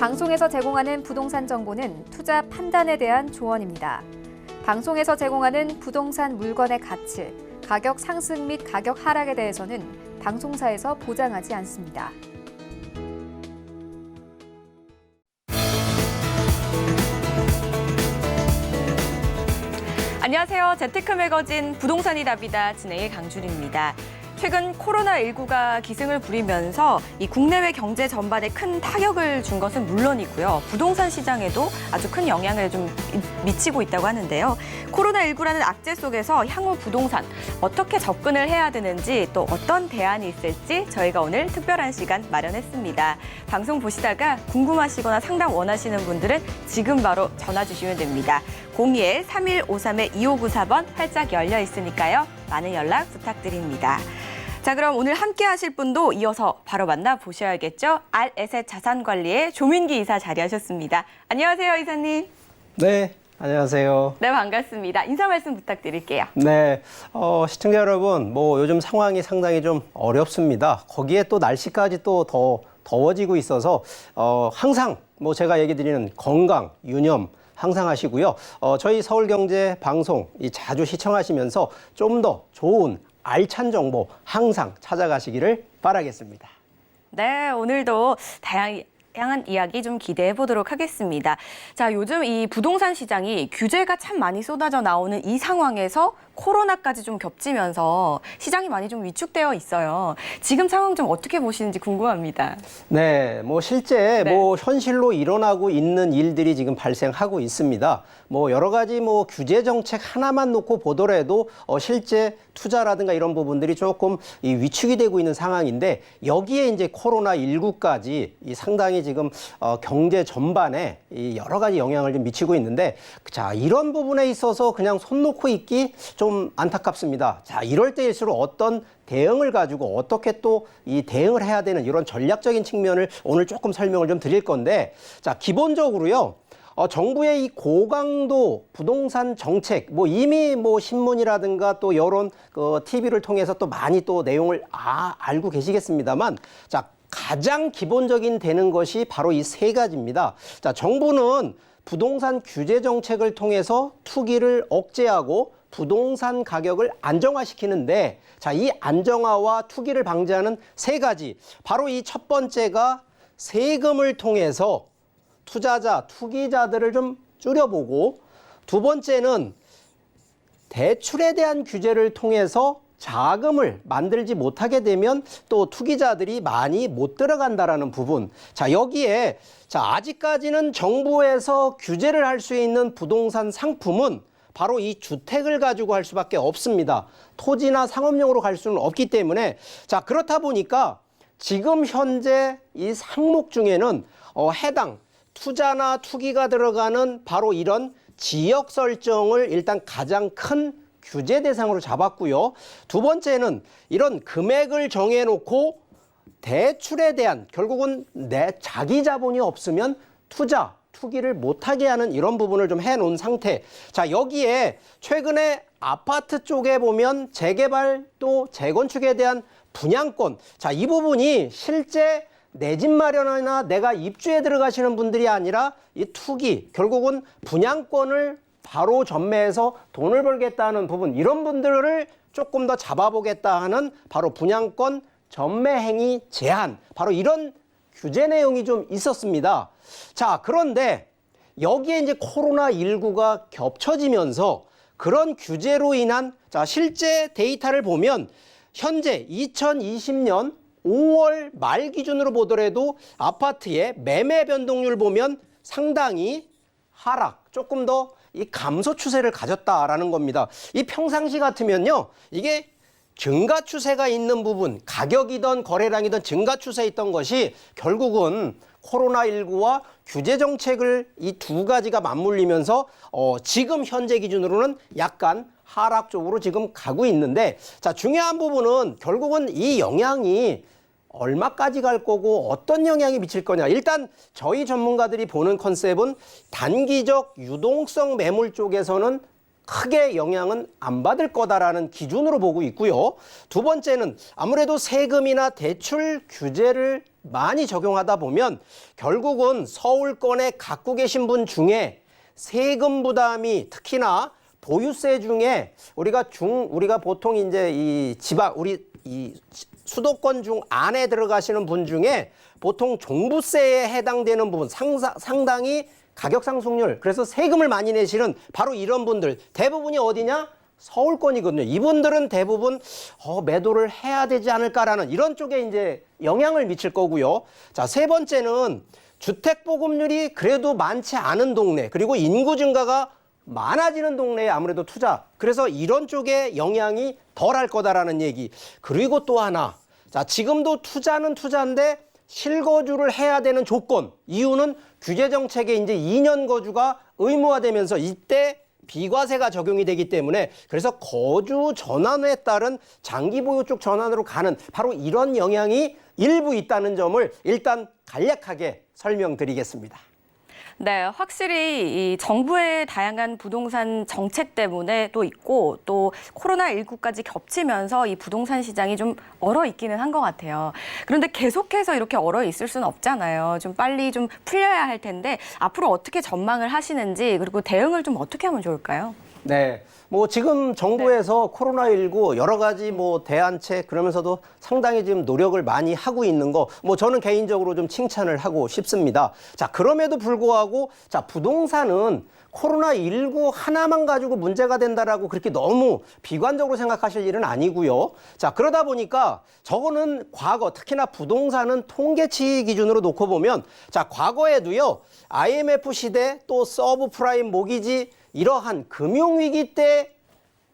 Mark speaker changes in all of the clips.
Speaker 1: 방송에서 제공하는 부동산 정보는 투자 판단에 대한 조언입니다. 방송에서 제공하는 부동산 물건의 가치, 가격 상승 및 가격 하락에 대해서는 방송사에서 보장하지 않습니다.
Speaker 2: 안녕하세요. 재테크 매거진 부동산이 답이다 진행의 강준입니다. 최근 코로나19가 기승을 부리면서 이 국내외 경제 전반에 큰 타격을 준 것은 물론이고요. 부동산 시장에도 아주 큰 영향을 좀 미치고 있다고 하는데요. 코로나19라는 악재 속에서 향후 부동산 어떻게 접근을 해야 되는지 또 어떤 대안이 있을지 저희가 오늘 특별한 시간 마련했습니다. 방송 보시다가 궁금하시거나 상담 원하시는 분들은 지금 바로 전화 주시면 됩니다. 02-3153-2594번 활짝 열려 있으니까요. 많은 연락 부탁드립니다. 자, 그럼 오늘 함께 하실 분도 이어서 바로 만나보셔야겠죠? 알에셋 자산관리의 조민기 이사 자리하셨습니다. 안녕하세요, 이사님.
Speaker 3: 네, 안녕하세요.
Speaker 2: 네, 반갑습니다. 인사 말씀 부탁드릴게요.
Speaker 3: 네, 시청자 여러분, 요즘 상황이 상당히 좀 어렵습니다. 거기에 또 날씨까지 또 더 더워지고 있어서 항상 제가 얘기 드리는 건강, 유념 항상 하시고요. 저희 서울경제 방송 자주 시청하시면서 좀 더 좋은 알찬 정보 항상 찾아가시기를 바라겠습니다.
Speaker 2: 네, 오늘도 다양한 이야기 좀 기대해 보도록 하겠습니다. 자, 요즘 이 부동산 시장이 규제가 참 많이 쏟아져 나오는 이 상황에서 코로나까지 좀 겹치면서 시장이 많이 좀 위축되어 있어요. 지금 상황 좀 어떻게 보시는지 궁금합니다.
Speaker 3: 네, 실제 현실로 일어나고 있는 일들이 지금 발생하고 있습니다. 여러 가지 규제 정책 하나만 놓고 보더라도 실제 투자라든가 이런 부분들이 조금 위축이 되고 있는 상황인데 여기에 이제 코로나19까지 상당히 지금 경제 전반에 여러 가지 영향을 좀 미치고 있는데 자, 이런 부분에 있어서 그냥 손 놓고 있기 좀 안타깝습니다. 자, 이럴 때일수록 어떤 대응을 가지고 어떻게 또 이 대응을 해야 되는 이런 전략적인 측면을 오늘 조금 설명을 좀 드릴 건데 자, 기본적으로요. 정부의 이 고강도 부동산 정책, 이미 신문이라든가 또 여론 TV를 통해서 또 많이 또 내용을 알고 계시겠습니다만 자, 가장 기본적인 되는 것이 바로 이 세 가지입니다. 자, 정부는 부동산 규제 정책을 통해서 투기를 억제하고 부동산 가격을 안정화시키는데 자, 이 안정화와 투기를 방지하는 세 가지. 바로 이 첫 번째가 세금을 통해서 투자자, 투기자들을 좀 줄여보고 두 번째는 대출에 대한 규제를 통해서 자금을 만들지 못하게 되면 또 투기자들이 많이 못 들어간다라는 부분. 자, 여기에 아직까지는 정부에서 규제를 할 수 있는 부동산 상품은 바로 이 주택을 가지고 할 수밖에 없습니다. 토지나 상업용으로 갈 수는 없기 때문에 자, 그렇다 보니까 지금 현재 이 항목 중에는 해당 투자나 투기가 들어가는 바로 이런 지역 설정을 일단 가장 큰 규제 대상으로 잡았고요. 두 번째는 이런 금액을 정해놓고 대출에 대한 결국은 내 자기 자본이 없으면 투기를 못하게 하는 이런 부분을 좀 해놓은 상태. 자, 여기에 최근에 아파트 쪽에 보면 재개발 또 재건축에 대한 분양권. 자, 이 부분이 실제 내 집 마련이나 내가 입주에 들어가시는 분들이 아니라 이 투기, 결국은 분양권을 바로 전매해서 돈을 벌겠다는 부분, 이런 분들을 조금 더 잡아보겠다 하는 바로 분양권 전매 행위 제한, 바로 이런 규제 내용이 좀 있었습니다. 자, 그런데 여기에 이제 코로나19가 겹쳐지면서 그런 규제로 인한 실제 데이터를 보면 현재 2020년 5월 말 기준으로 보더라도 아파트의 매매 변동률 보면 상당히 하락, 조금 더 이 감소 추세를 가졌다라는 겁니다. 이 평상시 같으면요, 이게 증가 추세가 있는 부분, 가격이든 거래량이든 증가 추세에 있던 것이 결국은 코로나19와 규제 정책을 이 두 가지가 맞물리면서 지금 현재 기준으로는 약간 하락 쪽으로 지금 가고 있는데 자, 중요한 부분은 결국은 이 영향이 얼마까지 갈 거고 어떤 영향이 미칠 거냐. 일단 저희 전문가들이 보는 컨셉은 단기적 유동성 매물 쪽에서는 크게 영향은 안 받을 거다라는 기준으로 보고 있고요. 두 번째는 아무래도 세금이나 대출 규제를 많이 적용하다 보면 결국은 서울권에 갖고 계신 분 중에 세금 부담이 특히나 보유세 중에 우리가 보통 이제 이 수도권 중 안에 들어가시는 분 중에 보통 종부세에 해당되는 부분 상당히 가격 상승률, 그래서 세금을 많이 내시는 바로 이런 분들 대부분이 어디냐? 서울권이거든요. 이분들은 대부분 매도를 해야 되지 않을까라는 이런 쪽에 이제 영향을 미칠 거고요. 자, 세 번째는 주택 보급률이 그래도 많지 않은 동네, 그리고 인구 증가가 많아지는 동네에 아무래도 투자. 그래서 이런 쪽에 영향이 덜할 거다라는 얘기. 그리고 또 하나. 자, 지금도 투자는 투자인데 실거주를 해야 되는 조건. 이유는 규제 정책에 이제 2년 거주가 의무화되면서 이때 비과세가 적용이 되기 때문에 그래서 거주 전환에 따른 장기 보유 쪽 전환으로 가는 바로 이런 영향이 일부 있다는 점을 일단 간략하게 설명드리겠습니다.
Speaker 2: 네, 확실히 이 정부의 다양한 부동산 정책 때문에 또 있고 또 코로나19까지 겹치면서 이 부동산 시장이 좀 얼어 있기는 한 것 같아요. 그런데 계속해서 이렇게 얼어 있을 수는 없잖아요. 좀 빨리 좀 풀려야 할 텐데 앞으로 어떻게 전망을 하시는지 그리고 대응을 좀 어떻게 하면 좋을까요?
Speaker 3: 네. 뭐 지금 정부에서 코로나19 여러 가지 뭐 대안책 그러면서도 상당히 지금 노력을 많이 하고 있는 거 뭐 저는 개인적으로 좀 칭찬을 하고 싶습니다. 자, 그럼에도 불구하고 자, 부동산은 코로나19 하나만 가지고 문제가 된다라고 그렇게 너무 비관적으로 생각하실 일은 아니고요. 자, 그러다 보니까 저거는 과거 특히나 부동산은 통계치 기준으로 놓고 보면 자, 과거에도요. IMF 시대 또 서브프라임 모기지 이러한 금융위기 때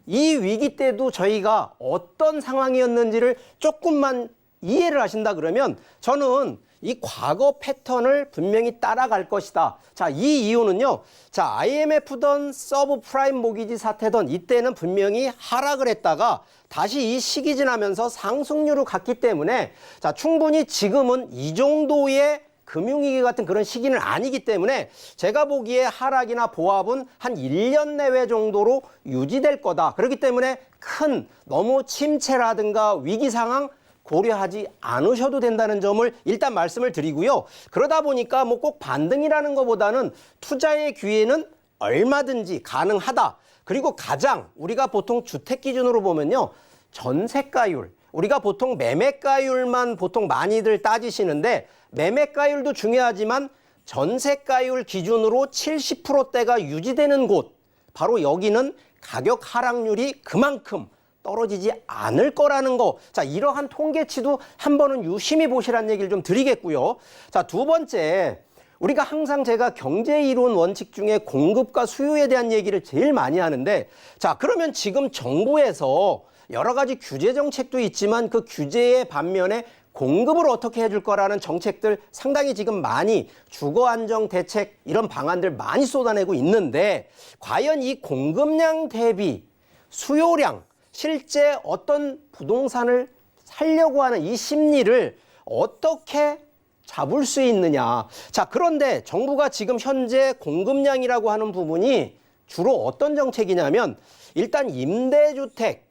Speaker 3: 이 위기 때도 저희가 어떤 상황이었는지를 조금만 이해를 하신다 그러면 저는 이 과거 패턴을 분명히 따라갈 것이다. 자, 이 이유는요. 자, IMF든 서브프라임 모기지 사태든 이때는 분명히 하락을 했다가 다시 이 시기 지나면서 상승률로 갔기 때문에 자, 충분히 지금은 이 정도의 금융위기 같은 그런 시기는 아니기 때문에 제가 보기에 하락이나 보합은 한 1년 내외 정도로 유지될 거다. 그렇기 때문에 큰 너무 침체라든가 위기 상황 고려하지 않으셔도 된다는 점을 일단 말씀을 드리고요. 그러다 보니까 뭐 꼭 반등이라는 것보다는 투자의 기회는 얼마든지 가능하다. 그리고 가장 우리가 보통 주택 기준으로 보면요. 전세가율. 우리가 보통 매매가율만 보통 많이들 따지시는데 매매가율도 중요하지만 전세가율 기준으로 70%대가 유지되는 곳, 바로 여기는 가격 하락률이 그만큼 떨어지지 않을 거라는 거. 자, 이러한 통계치도 한 번은 유심히 보시라는 얘기를 좀 드리겠고요. 자, 두 번째, 우리가 항상 제가 경제 이론 원칙 중에 공급과 수요에 대한 얘기를 제일 많이 하는데 자, 그러면 지금 정부에서 여러 가지 규제 정책도 있지만 그 규제의 반면에 공급을 어떻게 해줄 거라는 정책들 상당히 지금 많이 주거 안정 대책 이런 방안들 많이 쏟아내고 있는데 과연 이 공급량 대비 수요량 실제 어떤 부동산을 살려고 하는 이 심리를 어떻게 잡을 수 있느냐. 자, 그런데 정부가 지금 현재 공급량이라고 하는 부분이 주로 어떤 정책이냐면 일단 임대주택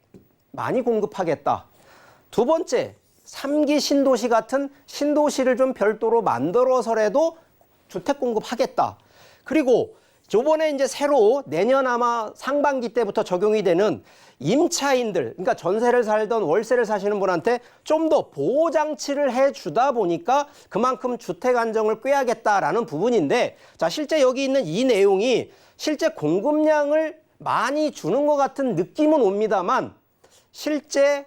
Speaker 3: 많이 공급하겠다. 두 번째, 3기 신도시 같은 신도시를 좀 별도로 만들어서라도 주택 공급하겠다. 그리고 저번에 이제 새로 내년 아마 상반기 때부터 적용이 되는 임차인들, 그러니까 전세를 살던 월세를 사시는 분한테 좀 더 보호장치를 해주다 보니까 그만큼 주택 안정을 꾀하겠다라는 부분인데 자, 실제 여기 있는 이 내용이 실제 공급량을 많이 주는 것 같은 느낌은 옵니다만 실제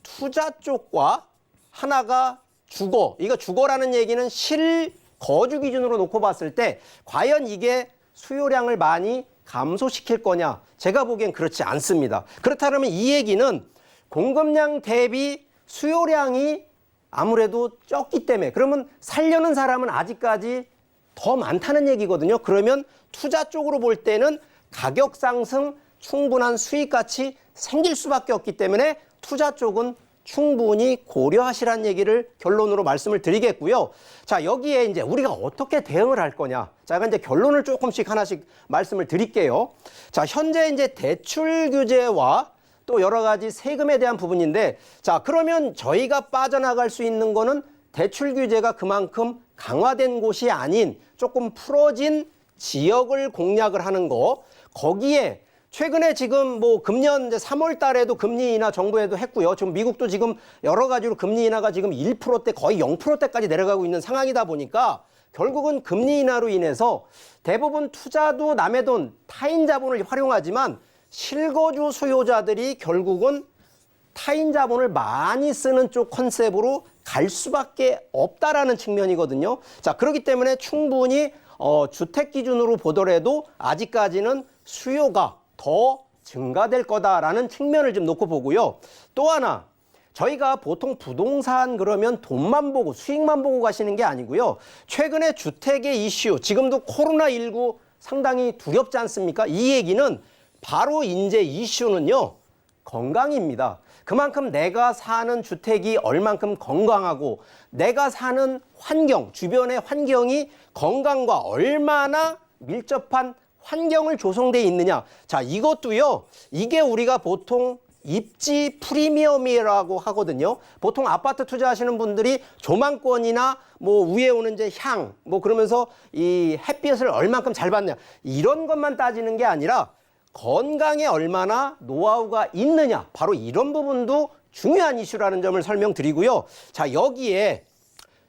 Speaker 3: 투자 쪽과 하나가 주거, 이거 주거라는 얘기는 실거주 기준으로 놓고 봤을 때 과연 이게 수요량을 많이 감소시킬 거냐? 제가 보기엔 그렇지 않습니다. 그렇다면 이 얘기는 공급량 대비 수요량이 아무래도 적기 때문에 그러면 살려는 사람은 아직까지 더 많다는 얘기거든요. 그러면 투자 쪽으로 볼 때는 가격 상승, 충분한 수익 가치 생길 수밖에 없기 때문에 투자 쪽은 충분히 고려하시라는 얘기를 결론으로 말씀을 드리겠고요. 자, 여기에 이제 우리가 어떻게 대응을 할 거냐. 자, 이제 결론을 조금씩 하나씩 말씀을 드릴게요. 자, 현재 이제 대출 규제와 또 여러 가지 세금에 대한 부분인데, 자, 그러면 저희가 빠져나갈 수 있는 거는 대출 규제가 그만큼 강화된 곳이 아닌 조금 풀어진 지역을 공략을 하는 거, 거기에 최근에 지금 뭐 금년 이제 3월 달에도 금리 인하 정부에도 했고요. 지금 미국도 지금 여러 가지로 금리 인하가 지금 1%대 거의 0%대까지 내려가고 있는 상황이다 보니까 결국은 금리 인하로 인해서 대부분 투자도 남의 돈, 타인 자본을 활용하지만 실거주 수요자들이 결국은 타인 자본을 많이 쓰는 쪽 컨셉으로 갈 수밖에 없다라는 측면이거든요. 자, 그렇기 때문에 충분히 주택 기준으로 보더라도 아직까지는 수요가 더 증가될 거다라는 측면을 좀 놓고 보고요. 또 하나, 저희가 보통 부동산 그러면 돈만 보고 수익만 보고 가시는 게 아니고요. 최근에 주택의 이슈, 지금도 코로나19 상당히 두렵지 않습니까? 이 얘기는 바로 이제 이슈는요, 건강입니다. 그만큼 내가 사는 주택이 얼만큼 건강하고 내가 사는 환경, 주변의 환경이 건강과 얼마나 밀접한 환경을 조성돼 있느냐. 자, 이것도요, 이게 우리가 보통 입지 프리미엄이라고 하거든요. 보통 아파트 투자하시는 분들이 조망권이나 뭐 위에 오는 이제 향, 뭐 그러면서 이 햇빛을 얼만큼 잘 받느냐. 이런 것만 따지는 게 아니라 건강에 얼마나 노하우가 있느냐. 바로 이런 부분도 중요한 이슈라는 점을 설명드리고요. 자, 여기에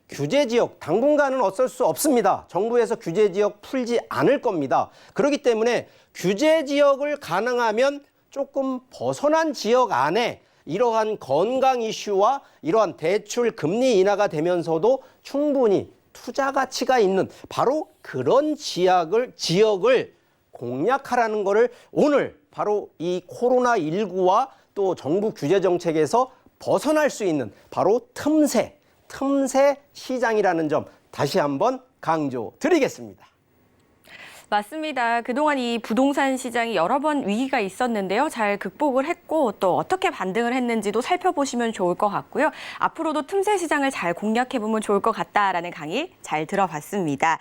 Speaker 3: 규제지역 당분간은 어쩔 수 없습니다. 정부에서 규제지역 풀지 않을 겁니다. 그렇기 때문에 규제지역을 가능하면 조금 벗어난 지역 안에 이러한 건강 이슈와 이러한 대출 금리 인하가 되면서도 충분히 투자 가치가 있는 바로 그런 지역을 공략하라는 것을 오늘 바로 이 코로나19와 또 정부 규제 정책에서 벗어날 수 있는 바로 틈새 시장이라는 점 다시 한번 강조드리겠습니다.
Speaker 2: 맞습니다. 그동안 이 부동산 시장이 여러 번 위기가 있었는데요. 잘 극복을 했고 또 어떻게 반등을 했는지도 살펴보시면 좋을 것 같고요. 앞으로도 틈새 시장을 잘 공략해보면 좋을 것 같다라는 강의 잘 들어봤습니다.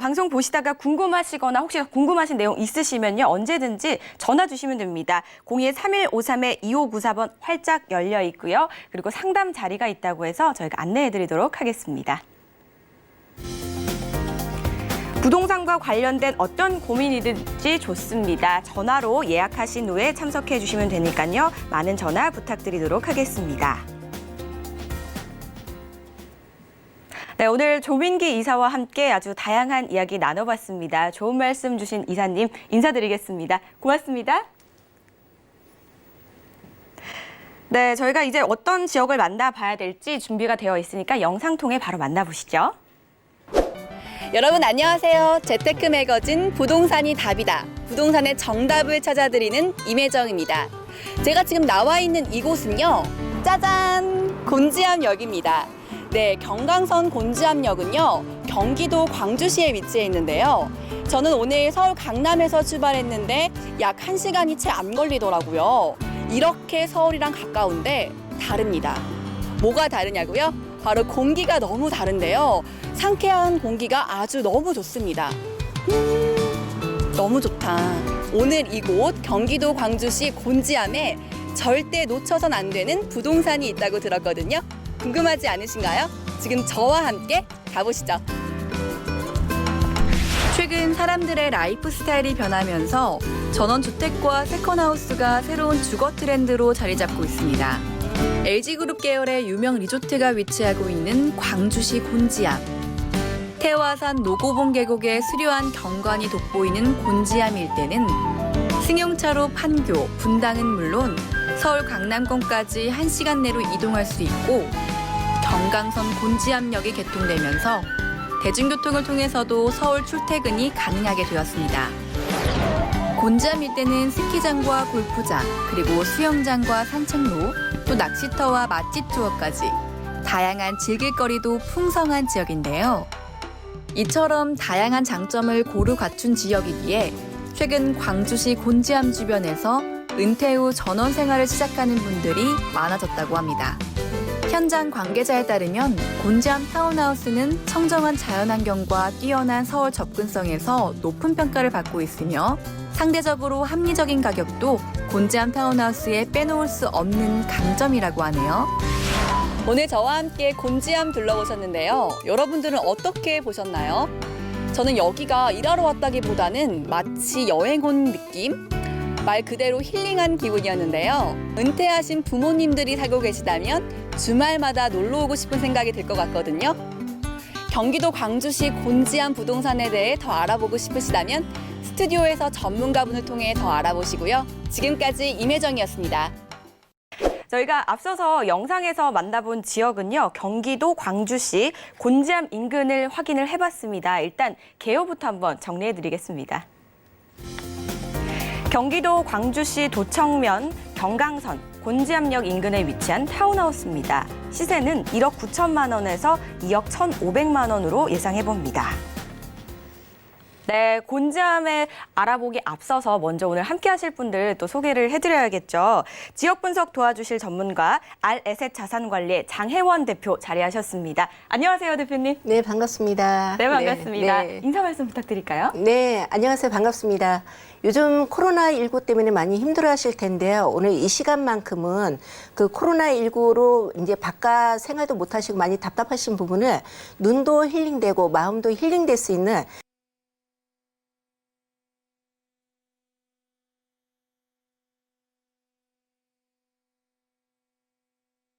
Speaker 2: 방송 보시다가 궁금하시거나 혹시 궁금하신 내용 있으시면요. 언제든지 전화 주시면 됩니다. 02-3153-2594번 활짝 열려 있고요. 그리고 상담 자리가 있다고 해서 저희가 안내해드리도록 하겠습니다. 부동산과 관련된 어떤 고민이든지 좋습니다. 전화로 예약하신 후에 참석해 주시면 되니까요. 많은 전화 부탁드리도록 하겠습니다. 네, 오늘 조민기 이사와 함께 아주 다양한 이야기 나눠봤습니다. 좋은 말씀 주신 이사님 인사드리겠습니다. 고맙습니다. 네, 저희가 이제 어떤 지역을 만나봐야 될지 준비가 되어 있으니까 영상 통해 바로 만나보시죠.
Speaker 4: 여러분 안녕하세요. 재테크 매거진 부동산이 답이다. 부동산의 정답을 찾아드리는 임혜정입니다. 제가 지금 나와 있는 이곳은요. 짜잔! 곤지암역입니다. 네, 경강선 곤지암역은요. 경기도 광주시에 위치해 있는데요. 저는 오늘 서울 강남에서 출발했는데 약 1시간이 채 안 걸리더라고요. 이렇게 서울이랑 가까운데 다릅니다. 뭐가 다르냐고요? 바로 공기가 너무 다른데요. 상쾌한 공기가 아주 너무 좋습니다. 너무 좋다. 오늘 이곳 경기도 광주시 곤지암에 절대 놓쳐선 안 되는 부동산이 있다고 들었거든요. 궁금하지 않으신가요? 지금 저와 함께 가보시죠. 최근 사람들의 라이프 스타일이 변하면서 전원주택과 세컨하우스가 새로운 주거 트렌드로 자리 잡고 있습니다. LG그룹 계열의 유명 리조트가 위치하고 있는 광주시 곤지암. 태화산 노고봉 계곡의 수려한 경관이 돋보이는 곤지암 일대는 승용차로 판교, 분당은 물론 서울 강남권까지 1시간 내로 이동할 수 있고 경강선 곤지암역이 개통되면서 대중교통을 통해서도 서울 출퇴근이 가능하게 되었습니다. 곤지암 일대는 스키장과 골프장, 그리고 수영장과 산책로, 또 낚시터와 맛집 투어까지 다양한 즐길거리도 풍성한 지역인데요. 이처럼 다양한 장점을 고루 갖춘 지역이기에 최근 광주시 곤지암 주변에서 은퇴 후 전원 생활을 시작하는 분들이 많아졌다고 합니다. 현장 관계자에 따르면 곤지암 타운하우스는 청정한 자연환경과 뛰어난 서울 접근성에서 높은 평가를 받고 있으며 상대적으로 합리적인 가격도 곤지암 타운하우스에 빼놓을 수 없는 강점이라고 하네요. 오늘 저와 함께 곤지암 둘러보셨는데요. 여러분들은 어떻게 보셨나요? 저는 여기가 일하러 왔다기보다는 마치 여행 온 느낌? 말 그대로 힐링한 기분이었는데요. 은퇴하신 부모님들이 살고 계시다면 주말마다 놀러 오고 싶은 생각이 들 것 같거든요. 경기도 광주시 곤지암 부동산에 대해 더 알아보고 싶으시다면 스튜디오에서 전문가분을 통해 더 알아보시고요. 지금까지 임혜정이었습니다.
Speaker 2: 저희가 앞서서 영상에서 만나본 지역은요, 경기도 광주시 곤지암 인근을 확인을 해봤습니다. 일단 개요부터 한번 정리해드리겠습니다. 경기도 광주시 도청면 경강선 곤지암역 인근에 위치한 타운하우스입니다. 시세는 1억 9천만 원에서 2억 1,500만 원으로 예상해봅니다. 네, 곤지암에 알아보기 앞서서 먼저 오늘 함께 하실 분들 또 소개를 해드려야겠죠. 지역 분석 도와주실 전문가 알에셋 자산관리의 장혜원 대표 자리하셨습니다. 안녕하세요, 대표님.
Speaker 5: 네, 반갑습니다.
Speaker 2: 네, 반갑습니다.
Speaker 5: 네.
Speaker 2: 인사 말씀 부탁드릴까요?
Speaker 5: 네, 안녕하세요. 반갑습니다. 요즘 코로나19 때문에 많이 힘들어 하실 텐데요. 오늘 이 시간만큼은 그 코로나19로 이제 바깥 생활도 못 하시고 많이 답답하신 부분을 눈도 힐링되고 마음도 힐링될 수 있는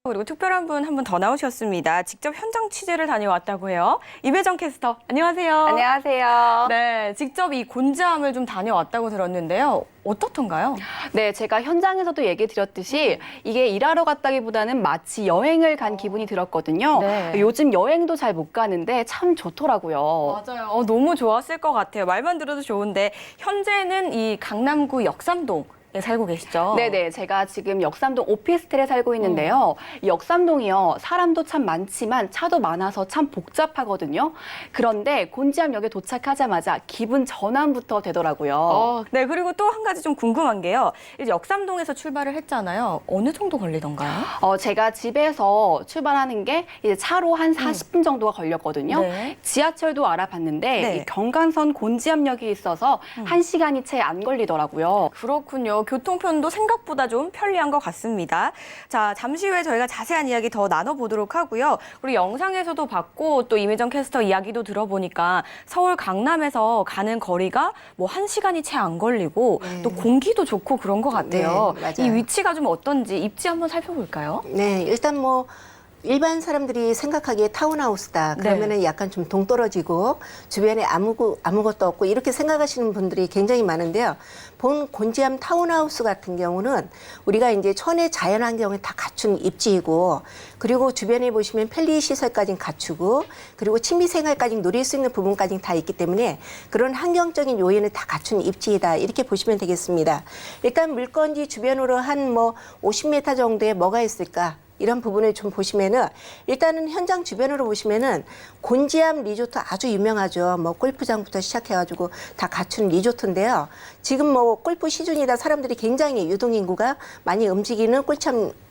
Speaker 2: 그리고 특별한 분 한 분 더 나오셨습니다. 직접 현장 취재를 다녀왔다고 해요. 임혜정 캐스터, 안녕하세요.
Speaker 6: 안녕하세요.
Speaker 2: 네, 직접 이 곤지암을 좀 다녀왔다고 들었는데요. 어떻던가요?
Speaker 6: 네, 제가 현장에서도 얘기 드렸듯이 이게 일하러 갔다기보다는 마치 여행을 간 기분이 들었거든요.
Speaker 2: 네.
Speaker 6: 요즘 여행도 잘 못 가는데 참 좋더라고요.
Speaker 2: 맞아요. 너무 좋았을 것 같아요. 말만 들어도 좋은데 현재는 이 강남구 역삼동 에 살고 계시죠?
Speaker 6: 네네, 제가 지금 역삼동 오피스텔에 살고 있는데요. 이 역삼동이요, 사람도 참 많지만 차도 많아서 참 복잡하거든요. 그런데 곤지암역에 도착하자마자 기분 전환부터 되더라고요.
Speaker 2: 네, 그리고 또 한 가지 좀 궁금한 게요. 이제 역삼동에서 출발을 했잖아요. 어느 정도 걸리던가요?
Speaker 6: 제가 집에서 출발하는 게 이제 차로 한 40분 정도가 걸렸거든요.
Speaker 2: 네.
Speaker 6: 지하철도 알아봤는데
Speaker 2: 네.
Speaker 6: 이 경강선 곤지암역이 있어서 1시간이 채 안 걸리더라고요.
Speaker 2: 그렇군요. 교통편도 생각보다 좀 편리한 것 같습니다. 자, 잠시 후에 저희가 자세한 이야기 더 나눠보도록 하고요. 우리 영상에서도 봤고 또 임혜정 캐스터 이야기도 들어보니까 서울 강남에서 가는 거리가 뭐 1시간이 채 안 걸리고 또 공기도 좋고 그런 것 같아요.
Speaker 5: 네, 맞아요.
Speaker 2: 이 위치가 좀 어떤지 입지 한번 살펴볼까요?
Speaker 5: 네, 일단 뭐 일반 사람들이 생각하기에 타운하우스다. 그러면은 약간 좀 동떨어지고 주변에 아무것도 없고 이렇게 생각하시는 분들이 굉장히 많은데요. 본 곤지암 타운하우스 같은 경우는 우리가 이제 천혜 자연환경을 다 갖춘 입지이고 그리고 주변에 보시면 편리시설까지 갖추고 그리고 취미생활까지 누릴 수 있는 부분까지 다 있기 때문에 그런 환경적인 요인을 다 갖춘 입지이다. 이렇게 보시면 되겠습니다. 일단 물건지 주변으로 한 뭐 50m 정도에 뭐가 있을까? 이런 부분을 좀 보시면은 일단은 현장 주변으로 보시면은 곤지암 리조트 아주 유명하죠. 뭐 골프장부터 시작해가지고 다 갖춘 리조트인데요. 지금 뭐 골프 시즌이다 사람들이 굉장히 유동인구가 많이 움직이는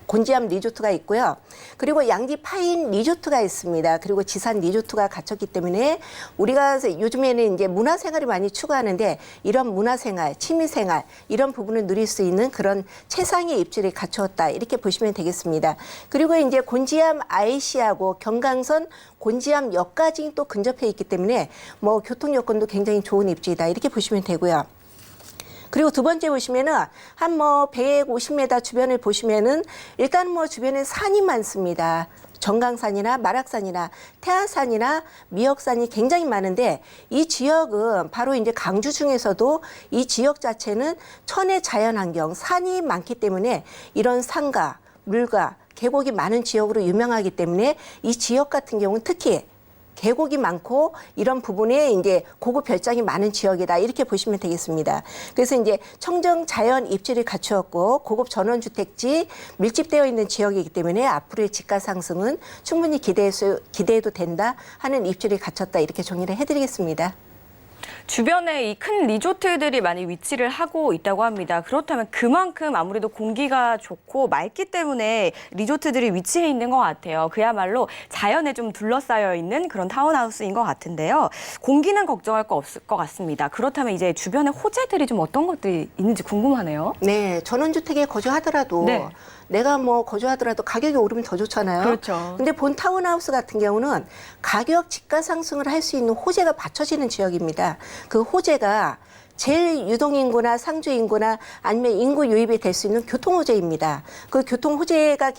Speaker 5: 곤지암 리조트가 있고요. 그리고 양지 파인 리조트가 있습니다. 그리고 지산 리조트가 갖췄기 때문에 우리가 요즘에는 이제 문화생활을 많이 추구하는데 이런 문화생활, 취미생활 이런 부분을 누릴 수 있는 그런 최상의 입지를 갖추었다. 이렇게 보시면 되겠습니다. 그리고 이제 곤지암 IC하고 경강선 곤지암역까지 또 근접해 있기 때문에 뭐 교통 여건도 굉장히 좋은 입지이다. 이렇게 보시면 되고요. 그리고 두 번째 보시면은 한 뭐 150m 주변을 보시면은 일단 뭐 주변에 산이 많습니다. 정강산이나 마락산이나 태화산이나 미역산이 굉장히 많은데 이 지역은 바로 이제 광주 중에서도 이 지역 자체는 천혜 자연환경, 산이 많기 때문에 이런 산과 물과 계곡이 많은 지역으로 유명하기 때문에 이 지역 같은 경우는 특히 계곡이 많고 이런 부분에 이제 고급 별장이 많은 지역이다. 이렇게 보시면 되겠습니다. 그래서 이제 청정 자연 입지를 갖추었고 고급 전원주택지 밀집되어 있는 지역이기 때문에 앞으로의 집가 상승은 충분히 기대해도 된다 하는 입지를 갖췄다. 이렇게 정리를 해드리겠습니다.
Speaker 2: 주변에 이 큰 리조트들이 많이 위치를 하고 있다고 합니다. 그렇다면 그만큼 아무래도 공기가 좋고 맑기 때문에 리조트들이 위치해 있는 것 같아요. 그야말로 자연에 좀 둘러싸여 있는 그런 타운하우스인 것 같은데요. 공기는 걱정할 거 없을 것 같습니다. 그렇다면 이제 주변에 호재들이 좀 어떤 것들이 있는지 궁금하네요.
Speaker 5: 네, 전원주택에 거주하더라도
Speaker 2: 네.
Speaker 5: 내가 뭐 거주하더라도 가격이 오르면 더 좋잖아요.
Speaker 2: 그렇죠.
Speaker 5: 근데 본 타운하우스 같은 경우는 가격 지가 상승을 할 수 있는 호재가 받쳐지는 지역입니다. 그 호재가 제일 유동인구나 상주인구나 아니면 인구 유입이 될 수 있는 교통호재입니다. 그 교통호재가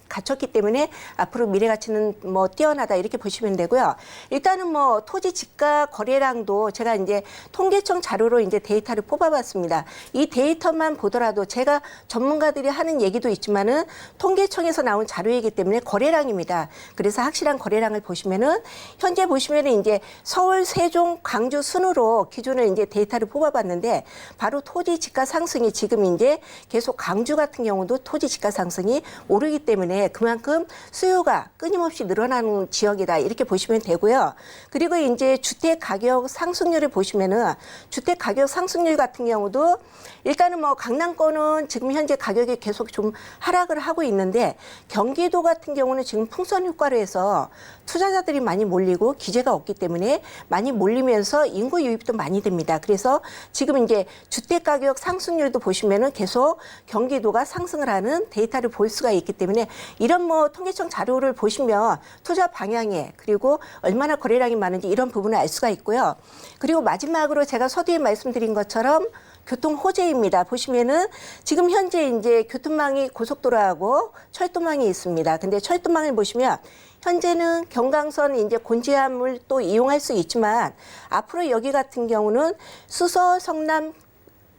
Speaker 5: 갖췄기 때문에 앞으로 미래 가치는 뭐 뛰어나다 이렇게 보시면 되고요. 일단은 뭐 토지 지가 거래량도 제가 이제 통계청 자료로 이제 데이터를 뽑아봤습니다. 이 데이터만 보더라도 제가 전문가들이 하는 얘기도 있지만은 통계청에서 나온 자료이기 때문에 거래량입니다. 그래서 확실한 거래량을 보시면은 현재 보시면은 이제 서울, 세종, 광주 순으로 기준을 이제 데이터를 뽑아봤는데 바로 토지 지가 상승이 지금 이제 계속 광주 같은 경우도 토지 지가 상승이 오르기 때문에 그만큼 수요가 끊임없이 늘어나는 지역이다 이렇게 보시면 되고요. 그리고 이제 주택 가격 상승률을 보시면은 주택 가격 상승률 같은 경우도 일단은 뭐 강남권은 지금 현재 가격이 계속 좀 하락을 하고 있는데 경기도 같은 경우는 지금 풍선 효과로 해서 투자자들이 많이 몰리고 규제가 없기 때문에 많이 몰리면서 인구 유입도 많이 됩니다. 그래서 지금 이제 주택 가격 상승률도 보시면은 계속 경기도가 상승을 하는 데이터를 볼 수가 있기 때문에 이런 뭐 통계청 자료를 보시면 투자 방향에 그리고 얼마나 거래량이 많은지 이런 부분을 알 수가 있고요. 그리고 마지막으로 제가 서두에 말씀드린 것처럼 교통 호재입니다. 보시면은 지금 현재 이제 교통망이 고속도로하고 철도망이 있습니다. 근데 철도망을 보시면 현재는 경강선 이제 곤지암을 또 이용할 수 있지만 앞으로 여기 같은 경우는 수서, 성남,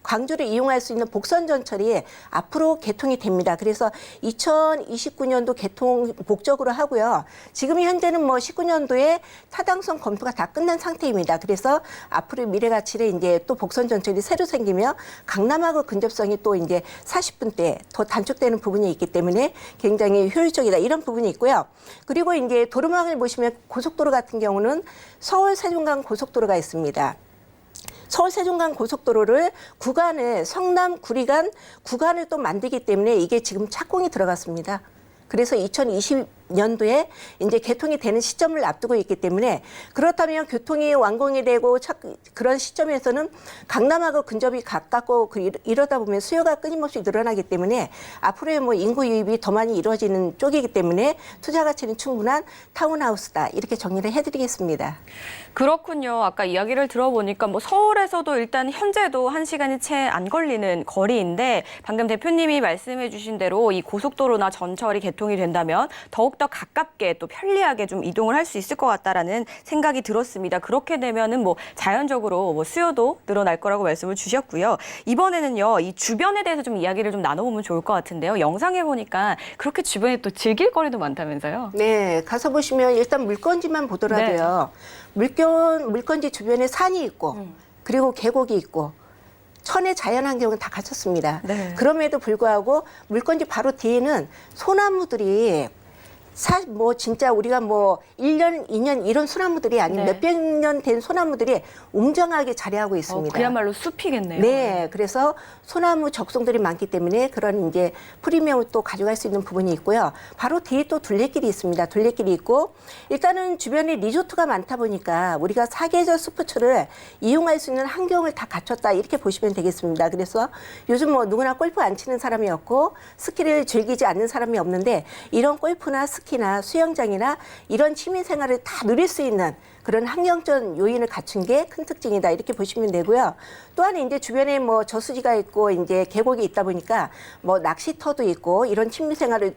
Speaker 5: 광주를 이용할 수 있는 복선 전철이 앞으로 개통이 됩니다. 그래서 2029년도 개통 목적으로 하고요. 지금 현재는 뭐 19년도에 타당성 검토가 다 끝난 상태입니다. 그래서 앞으로 미래 가치를 이제 또 복선 전철이 새로 생기며 강남하고 근접성이 또 이제 40분대 더 단축되는 부분이 있기 때문에 굉장히 효율적이다 이런 부분이 있고요. 그리고 이제 도로망을 보시면 고속도로 같은 경우는 서울 세종간 고속도로가 있습니다. 서울 세종간 고속도로를 구간을 성남 구리간 구간을 또 만들기 때문에 이게 지금 착공이 들어갔습니다. 그래서 2020년도에 이제 개통이 되는 시점을 앞두고 있기 때문에 그렇다면 교통이 완공이 되고 그런 시점에서는 강남하고 근접이 가깝고 이러다 보면 수요가 끊임없이 늘어나기 때문에 앞으로의 뭐 인구 유입이 더 많이 이루어지는 쪽이기 때문에 투자 가치는 충분한 타운하우스다 이렇게 정리를 해드리겠습니다.
Speaker 2: 그렇군요. 아까 이야기를 들어보니까 뭐 서울에서도 일단 현재도 1시간이 채 안 걸리는 거리인데 방금 대표님이 말씀해 주신 대로 이 고속도로나 전철이 개통이 된다면 더욱더 가깝게 또 편리하게 좀 이동을 할 수 있을 것 같다라는 생각이 들었습니다. 그렇게 되면은 뭐 자연적으로 뭐 수요도 늘어날 거라고 말씀을 주셨고요. 이번에는요, 이 주변에 대해서 좀 이야기를 좀 나눠보면 좋을 것 같은데요. 영상에 보니까 그렇게 주변에 또 즐길 거리도 많다면서요?
Speaker 5: 네, 가서 보시면 일단 물건지만 보더라도요. 물건지 주변에 산이 있고 그리고 계곡이 있고 천의 자연환경은 다 갖췄습니다.
Speaker 2: 네.
Speaker 5: 그럼에도 불구하고 물건지 바로 뒤에는 소나무들이 뭐 진짜 우리가 뭐 1년, 2년 이런 소나무들이 아닌
Speaker 2: 네.
Speaker 5: 몇백 년 된 소나무들이 웅장하게 자리하고 있습니다.
Speaker 2: 그야말로 숲이겠네요.
Speaker 5: 네, 그래서 소나무 적송들이 많기 때문에 그런 이제 프리미엄을 또 가져갈 수 있는 부분이 있고요. 바로 뒤에 또 둘레길이 있습니다. 둘레길이 있고 일단은 주변에 리조트가 많다 보니까 우리가 사계절 스포츠를 이용할 수 있는 환경을 다 갖췄다 이렇게 보시면 되겠습니다. 그래서 요즘 뭐 누구나 골프 안 치는 사람이 없고 스키를 즐기지 않는 사람이 없는데 이런 골프나 스키나 수영장이나 이런 취미 생활을 다 누릴 수 있는 그런 환경적 요인을 갖춘 게 큰 특징이다 이렇게 보시면 되고요. 또한 이제 주변에 뭐 저수지가 있고 이제 계곡이 있다 보니까 뭐 낚시터도 있고 이런 취미 생활을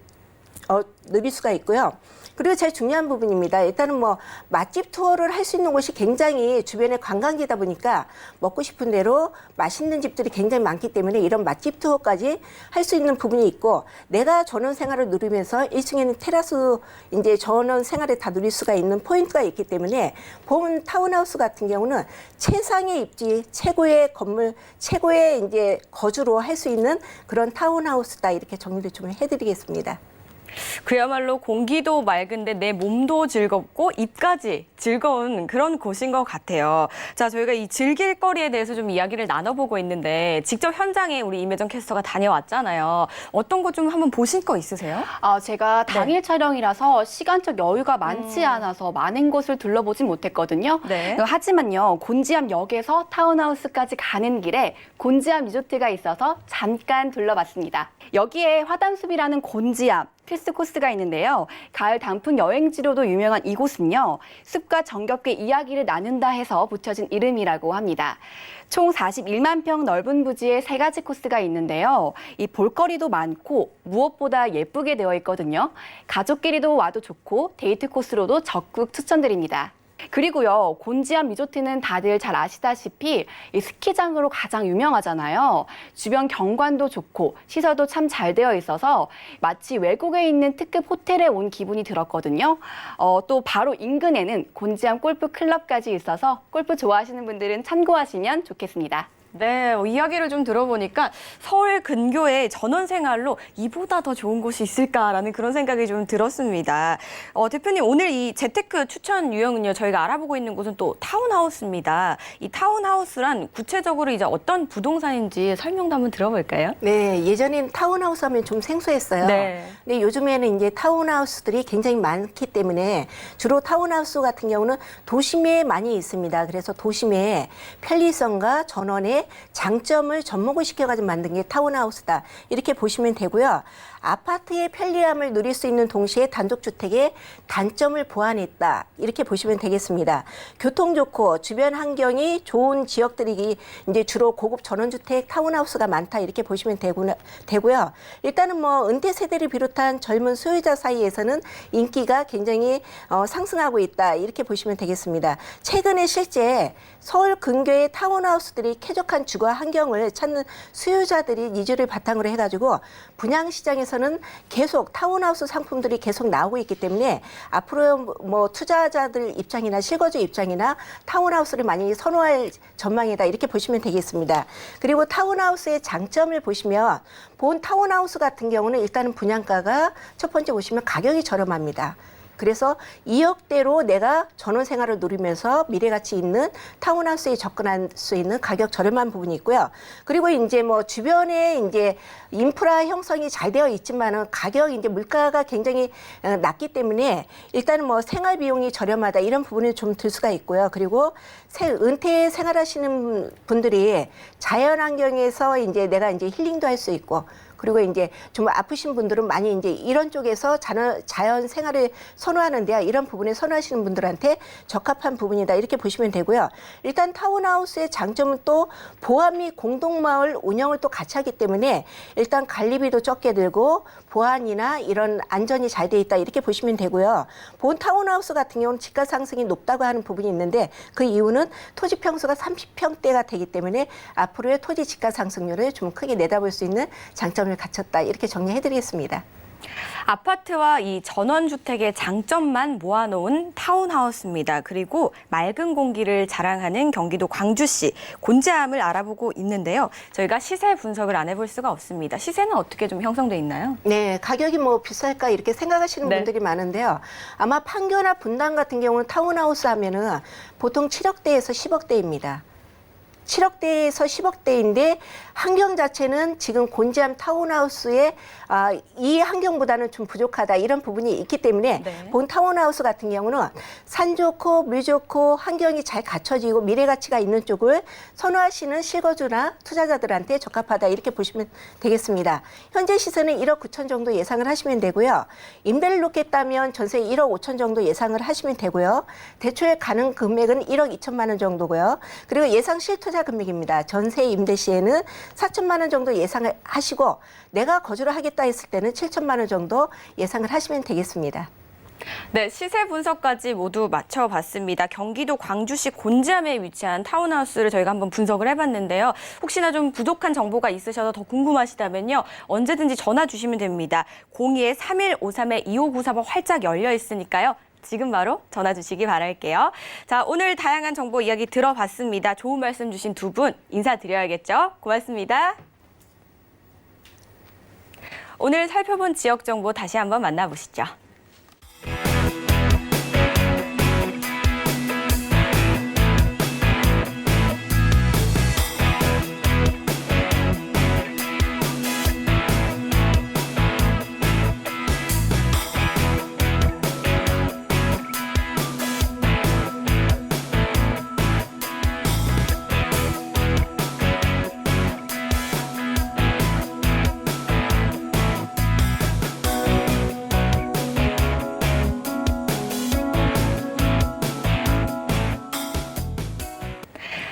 Speaker 5: 누릴 수가 있고요. 그리고 제일 중요한 부분입니다. 일단은 뭐 맛집 투어를 할 수 있는 곳이 굉장히 주변에 관광지다 보니까 먹고 싶은 대로 맛있는 집들이 굉장히 많기 때문에 이런 맛집 투어까지 할 수 있는 부분이 있고 내가 전원 생활을 누리면서 1층에는 테라스 이제 전원 생활을 다 누릴 수가 있는 포인트가 있기 때문에 본 타운하우스 같은 경우는 최상의 입지, 최고의 건물, 최고의 이제 거주로 할 수 있는 그런 타운하우스다 이렇게 정리를 좀 해드리겠습니다.
Speaker 2: 그야말로 공기도 맑은데 내 몸도 즐겁고 입까지 즐거운 그런 곳인 것 같아요. 자, 저희가 이 즐길 거리에 대해서 좀 이야기를 나눠보고 있는데 직접 현장에 우리 임혜정 캐스터가 다녀왔잖아요. 어떤 거 좀 한번 보신 거 있으세요?
Speaker 6: 제가 당일 촬영이라서 시간적 여유가 많지 않아서 많은 곳을 둘러보진 못했거든요.
Speaker 2: 네.
Speaker 6: 하지만요, 곤지암 역에서 타운하우스까지 가는 길에 곤지암 리조트가 있어서 잠깐 둘러봤습니다. 여기에 화담숲이라는 곤지암 필수 코스가 있는데요. 가을 단풍 여행지로도 유명한 이곳은요, 숲과 정겹게 이야기를 나눈다 해서 붙여진 이름이라고 합니다. 총 41만 평 넓은 부지에 3가지 코스가 있는데요. 이 볼거리도 많고 무엇보다 예쁘게 되어 있거든요. 가족끼리도 와도 좋고 데이트 코스로도 적극 추천드립니다. 그리고요, 곤지암 리조트는 다들 잘 아시다시피 이 스키장으로 가장 유명하잖아요. 주변 경관도 좋고 시설도 참 잘 되어 있어서 마치 외국에 있는 특급 호텔에 온 기분이 들었거든요. 또 바로 인근에는 곤지암 골프 클럽까지 있어서 골프 좋아하시는 분들은 참고하시면 좋겠습니다.
Speaker 2: 네, 이야기를 좀 들어보니까 서울 근교의 전원 생활로 이보다 더 좋은 곳이 있을까라는 그런 생각이 좀 들었습니다. 대표님, 오늘 이 재테크 추천 유형은요, 저희가 알아보고 있는 곳은 또 타운하우스입니다. 이 타운하우스란 구체적으로 이제 어떤 부동산인지 설명도 한번 들어볼까요?
Speaker 5: 네, 예전엔 타운하우스 하면 좀 생소했어요.
Speaker 2: 네.
Speaker 5: 근데 요즘에는 이제 타운하우스들이 굉장히 많기 때문에 주로 타운하우스 같은 경우는 도심에 많이 있습니다. 그래서 도심에 편리성과 전원의 장점을 접목을 시켜가지고 만든 게 타운하우스다. 이렇게 보시면 되고요. 아파트의 편리함을 누릴 수 있는 동시에 단독주택의 단점을 보완했다. 이렇게 보시면 되겠습니다. 교통 좋고 주변 환경이 좋은 지역들이 이제 주로 고급 전원주택 타운하우스가 많다. 이렇게 보시면 되고요. 일단은 뭐 은퇴 세대를 비롯한 젊은 소유자 사이에서는 인기가 굉장히 상승하고 있다. 이렇게 보시면 되겠습니다. 최근에 실제 서울 근교의 타운하우스들이 쾌적한 주거 환경을 찾는 수요자들이 니즈를 바탕으로 해가지고 분양시장에서는 계속 타운하우스 상품들이 계속 나오고 있기 때문에 앞으로 뭐 투자자들 입장이나 실거주 입장이나 타운하우스를 많이 선호할 전망이다. 이렇게 보시면 되겠습니다. 그리고 타운하우스의 장점을 보시면 본 타운하우스 같은 경우는 일단은 분양가가 첫 번째 보시면 가격이 저렴합니다. 그래서 2억대로 내가 전원 생활을 누리면서 미래가치 있는 타운하우스에 접근할 수 있는 가격 저렴한 부분이 있고요. 그리고 이제 뭐 주변에 이제 인프라 형성이 잘 되어 있지만은 가격 이제 물가가 굉장히 낮기 때문에 일단은 뭐 생활 비용이 저렴하다 이런 부분이 좀 들 수가 있고요. 그리고 은퇴 생활하시는 분들이 자연 환경에서 이제 내가 이제 힐링도 할 수 있고 그리고 이제 좀 아프신 분들은 많이 이제 이런 쪽에서 자연 생활을 선호하는데요. 이런 부분에 선호하시는 분들한테 적합한 부분이다. 이렇게 보시면 되고요. 일단 타운하우스의 장점은 또 보안 및 공동마을 운영을 또 같이 하기 때문에 일단 관리비도 적게 들고 보안이나 이런 안전이 잘 돼 있다. 이렇게 보시면 되고요. 본 타운하우스 같은 경우는 집가 상승이 높다고 하는 부분이 있는데 그 이유는 토지 평수가 30평대가 되기 때문에 앞으로의 토지 집가 상승률을 좀 크게 내다볼 수 있는 장점을 갖췄다. 이렇게 정리해드리겠습니다.
Speaker 2: 아파트와 이 전원주택의 장점만 모아놓은 타운하우스입니다. 그리고 맑은 공기를 자랑하는 경기도 광주시 곤지암을 알아보고 있는데요. 저희가 시세 분석을 안 해볼 수가 없습니다. 시세는 어떻게 좀 형성돼 있나요?
Speaker 5: 네, 가격이 뭐 비쌀까 이렇게 생각하시는
Speaker 2: 네.
Speaker 5: 분들이 많은데요. 아마 판교나 분당 같은 경우는 타운하우스 하면은 보통 7억대에서 10억대입니다. 7억대에서 10억대인데 환경 자체는 지금 곤지암 타운하우스의 이 환경보다는 좀 부족하다 이런 부분이 있기 때문에
Speaker 2: 네.
Speaker 5: 본 타운하우스 같은 경우는 산 좋고 물 좋고 환경이 잘 갖춰지고 미래 가치가 있는 쪽을 선호하시는 실거주나 투자자들한테 적합하다 이렇게 보시면 되겠습니다. 현재 시세는 1억 9천 정도 예상을 하시면 되고요. 임대를 놓겠다면 전세 1억 5천 정도 예상을 하시면 되고요. 대출 가능 금액은 1억 2천만 원 정도고요. 그리고 예상 실투자 금액입니다. 전세 임대 시에는 4천만 원 정도 예상을 하시고 내가 거주를 하겠다 했을 때는 7천만 원 정도 예상을 하시면 되겠습니다.
Speaker 2: 네, 시세 분석까지 모두 맞춰봤습니다. 경기도 광주시 곤지암에 위치한 타운하우스를 저희가 한번 분석을 해봤는데요. 혹시나 좀 부족한 정보가 있으셔서 더 궁금하시다면요. 언제든지 전화 주시면 됩니다. 02-3153-2593번 활짝 열려 있으니까요. 지금 바로 전화 주시기 바랄게요. 자, 오늘 다양한 정보 이야기 들어봤습니다. 좋은 말씀 주신 두 분 인사드려야겠죠? 고맙습니다. 오늘 살펴본 지역 정보 다시 한번 만나보시죠.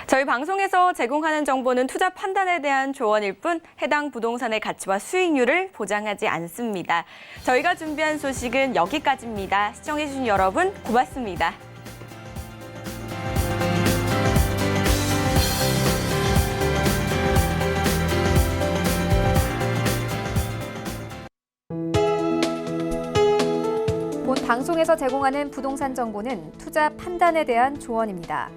Speaker 2: 저희 방송에서 제공하는 정보는 투자 판단에 대한 조언일 뿐 해당 부동산의 가치와 수익률을 보장하지 않습니다. 저희가 준비한 소식은 여기까지입니다. 시청해주신 여러분 고맙습니다.
Speaker 1: 본 방송에서 제공하는 부동산 정보는 투자 판단에 대한 조언입니다.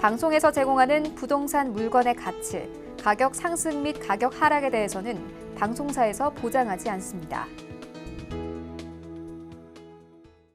Speaker 1: 방송에서 제공하는 부동산 물건의 가치, 가격 상승 및 가격 하락에 대해서는 방송사에서 보장하지 않습니다.